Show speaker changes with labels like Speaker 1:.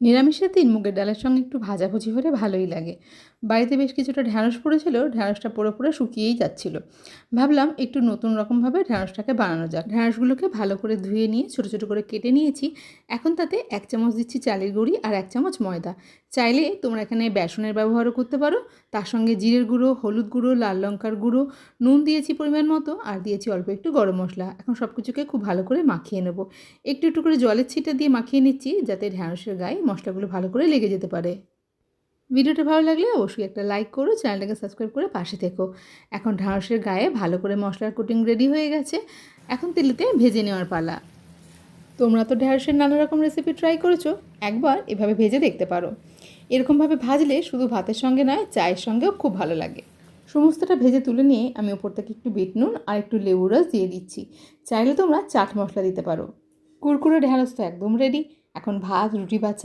Speaker 1: নিরামিষের দিন মুগের ডালের সঙ্গে একটু ভাজাভুজি হলে ভালোই লাগে। বাড়িতে বেশ কিছুটা ঢ্যাঁড়স পড়েছিল, ঢ্যাঁড়সটা পড়ে পড়ে শুকিয়েই যাচ্ছিল। ভাবলাম একটু নতুন রকমভাবে ঢ্যাঁড়সটাকে বানানো যাক। ঢ্যাঁড়সগুলোকে ভালো করে ধুয়ে নিয়ে ছোটো ছোটো করে কেটে নিয়েছি। এখন তাতে 1 চামচ দিচ্ছি চালের গুঁড়ি আর 1 চামচ ময়দা। চাইলে তোমরা এখানে বেসনের ব্যবহারও করতে পারো। তার সঙ্গে জিরের গুঁড়ো, হলুদ গুঁড়ো, লাল লঙ্কার গুঁড়ো, নুন দিয়েছি পরিমাণ মতো, আর দিয়েছি অল্প একটু গরম মশলা। এখন সব কিছুকে খুব ভালো করে মাখিয়ে নেব। একটু একটু করে জলের ছিটা দিয়ে মাখিয়ে নিচ্ছি, যাতে ঢ্যাঁড়সের গায়ে মশলাগুলো ভালো করে লেগে যেতে পারে। ভিডিওটা ভালো লাগলে অবশ্যই একটা লাইক করো, চ্যানেলটাকে সাবস্ক্রাইব করে পাশে থেকো। এখন ঢ্যাঁড়সের গায়ে ভালো করে মশলার কোটিং রেডি হয়ে গেছে। এখন তেলেতে ভেজে নেওয়ার পালা। তোমরা তো ঢ্যাঁড়সের নানা রকম রেসিপি ট্রাই করেছো, একবার এভাবে ভেজে দেখতে পারো। এরকমভাবে ভাজলে শুধু ভাতের সঙ্গে নয়, চায়ের সঙ্গেও খুব ভালো লাগে। সমস্তটা ভেজে তুলে নিয়ে আমি ওপর থেকে একটু বিট নুন আর একটু লেবু রস দিয়ে দিচ্ছি। চাইলে তোমরা চাট মশলা দিতে পারো। কুরকুরে ঢ্যাঁড়স তো একদম রেডি। এখন ভাত, রুটি বা চা